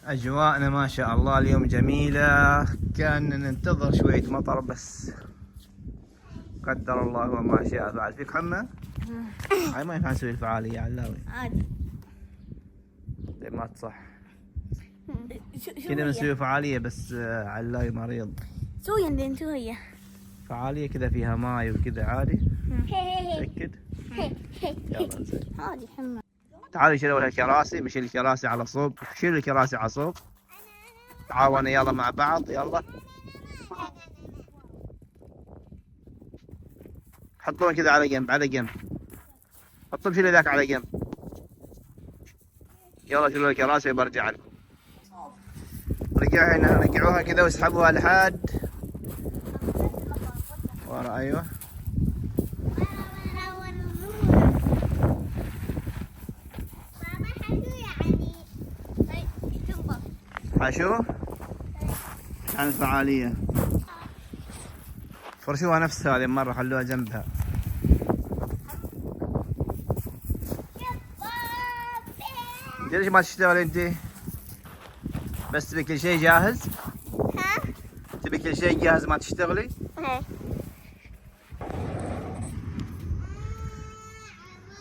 أجواءنا ما شاء الله اليوم جميلة، كأننا ننتظر شوية مطر بس قدر الله وما شاء فعل. فيك حمى؟ هاي ما ينفع نسوي الفعالية يا علاوي. عادي. طيب ما تصح. كذا نسوي فعالية بس علاوي مريض. سويا لين شوية. فعالية كذا فيها ماي وكذا عادي. متأكد؟ يلا زين. عادي حمى. تعالوا شيلوا الكراسي، مشيل الكراسي على صوب، شيلوا الكراسي على صوب. تعاونوا يلا مع بعض يلا. حطوهم كذا على جنب على جنب. حطهم شيلوا ذاك على جنب. يلا شيلوا الكراسي وبرجع لكم. رجعوا هنا، رجعوها كذا واسحبوها لحد ورا. ايوه حشو عن الفعالية. فرشوها نفسها هذه المرة، خلوها جنبها. انت ليش ما تشتغلي انت؟ بس تبي كل شيء جاهز؟ ها؟ تبي كل شيء جاهز ما تشتغلي؟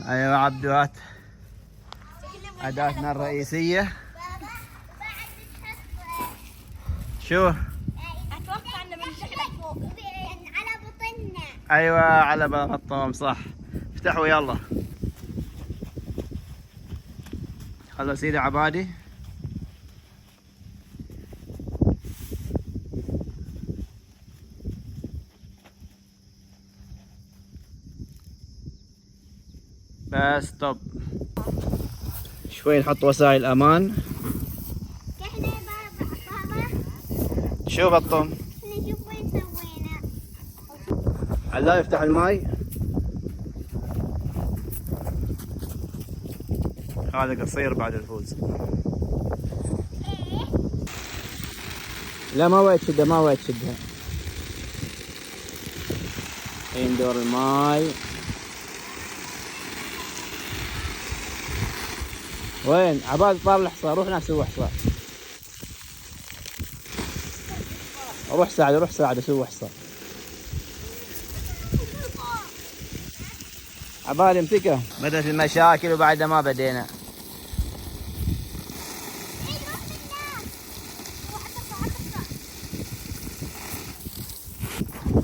ايوه عبدوات أداتنا الرئيسية. شو؟ اتوقع انه بنشغله فوق على بطننا. ايوه على بطهم صح. افتحوا يلا. خلوا سيدي عبادي. بس طب شوي نحط وسائل امان. احنا بابا شوف الطم. نشوف وين سوينا. علاء يفتح الماي. هذا قصير بعد الفوز. لا ما وعي تشدها، ما وعي تشدها. الحين دور الماي. وين عباد؟ طار الحصى، روح هناك سوي حصى. روح ساعد، روح ساعد اسوي حصى. عباد امسكه. بدأت المشاكل وبعد ما بدينا.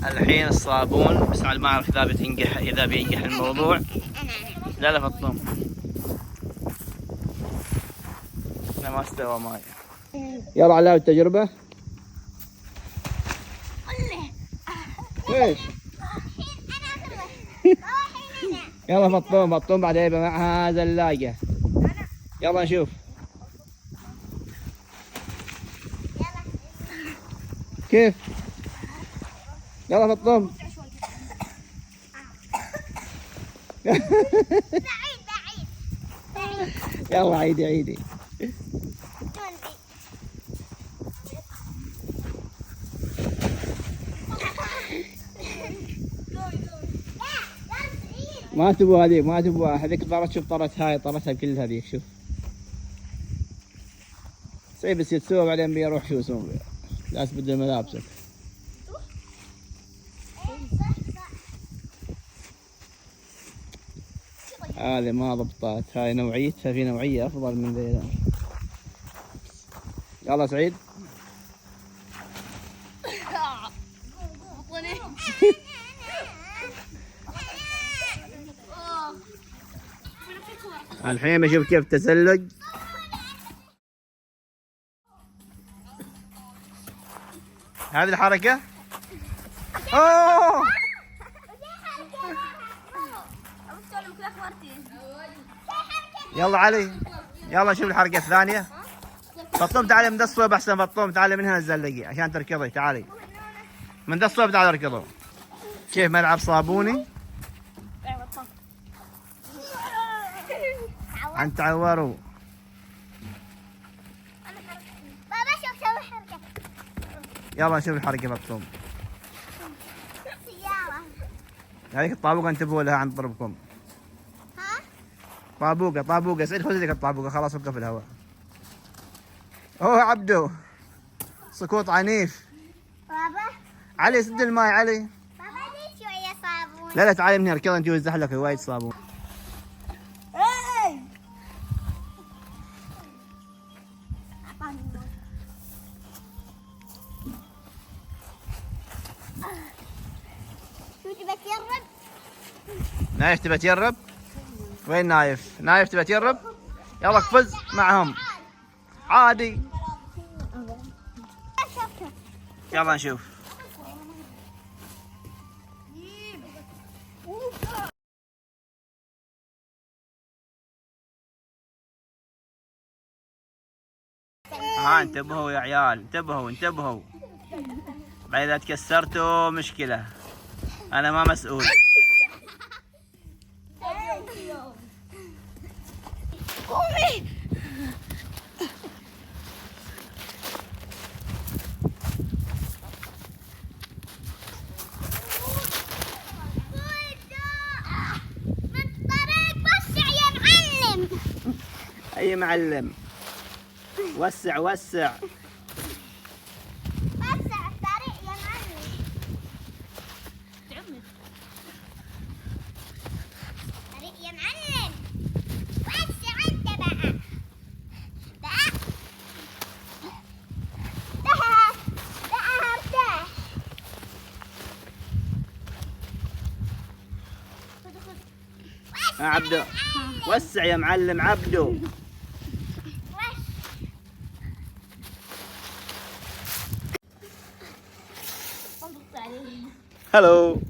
الحين الصابون بس على ما اعرف اذا بتنجح، اذا بينجح الموضوع. لا لا فطم. انا ما استوى ماي. يلا علاوي التجربة. ايش؟ يلا فطوم فطوم بعد يبقى معها زلاجة. يلا نشوف. كيف؟ يلا فطوم. بعيد بعيد. يلا عيدي عيدي. ما تبغى هذيك، ما تبغى هذيك. طرت شوف، طرت هاي، طرتها بكل هذيك. شوف صعب بس تسوى بعدين بيروح شو يسوون بيه. لا تبدل ملابسك. هذه ما ضبطت، هاي نوعيتها، في نوعية أفضل من ذي. يلا سعيد. الحين بشوف كيف تسلق. هذه الحركة. اوه يلا علي، يلا شوف الحركة الثانية. فطوم تعالي من ذا الصوب احسن. فطوم تعالي من هنا تزلقي عشان تركضي. تعالي من ذا الصوب تعالي اركضوا. كيف ملعب صابوني؟ عن تعوروا. بابا شوف سوي حركة. يلا نشوف الحركة فطوم. سيارة. هذيك الطابوقة انتبهوا لها عند ضربكم. ها؟ طابوقة طابوقة. سعيد خذ لك الطابوقة. خلاص وقف الهواء. هو عبدو سقوط عنيف. بابا علي سد الماي علي. بابا لي شوية صابون. لا تعالي من هنا اركض انت وزح لك وايد صابون. شو تبى تجرب؟ نايف تبى تجرب؟ وين نايف؟ نايف تبى تجرب؟ يلا قفز معهم عادي. يلا نشوف. ها انتبهوا يا عيال، انتبهوا. بعد اذا تكسرتوا مشكلة، انا ما مسؤول. قومي. بالطريق وسع يا معلم. اي معلم؟ وسع. وسع الطريق يا معلم. طريق يا معلم. وسع انت بقى. بقى ارتاح. يا عبدو وسع يا معلم عبدو. هلو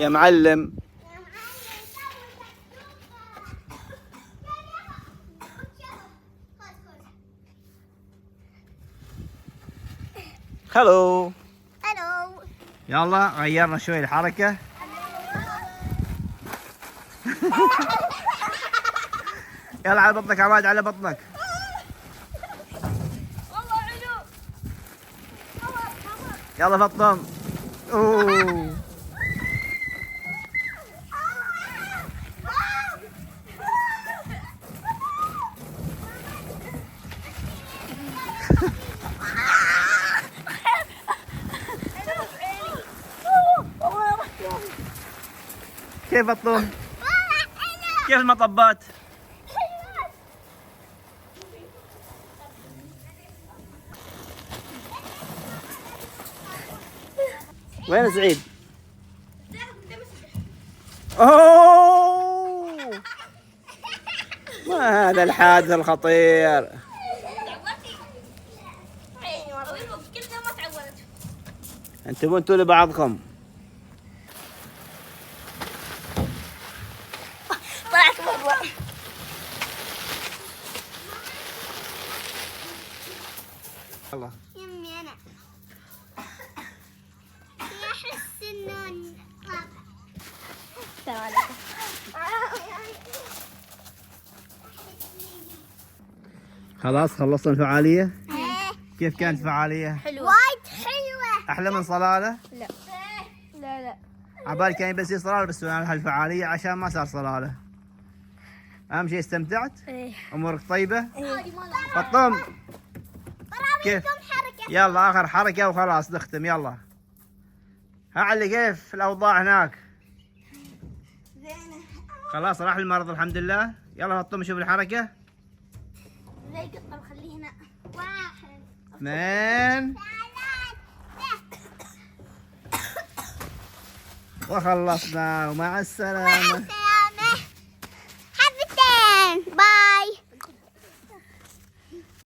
يا معلم. هلو. الو. يلا غيرنا شوي الحركة. يلا على بطنك عماد، على بطنك. والله علو. يلا فطم. اوه كيف فطم؟ كيف المطبات؟ وين سعيد؟ اوه ما هذا الحادث الخطير. انتبهوا انتوا لبعضكم. طلعت برا. يلا يمي انا احس انه السلام عليكم. خلاص خلصنا الفعالية. كيف كانت الفعالية؟ حلوة وايد حلوة. أحلى من صلالة؟ لا لا لا. عبالي كان بس صلالة بس على هالفعالية عشان ما صار صلالة. أهم شيء استمتعت؟ ايه أمورك طيبة؟ ايه. فطم كيف؟ يلا آخر حركة وخلاص نختم. يلا ها علي كيف الأوضاع هناك؟ زينة. خلاص راح المرض الحمد لله. يلا فطم شوف الحركة. زي قطة بخليه هنا. 1 2 3 وخلصنا ومع السلامة.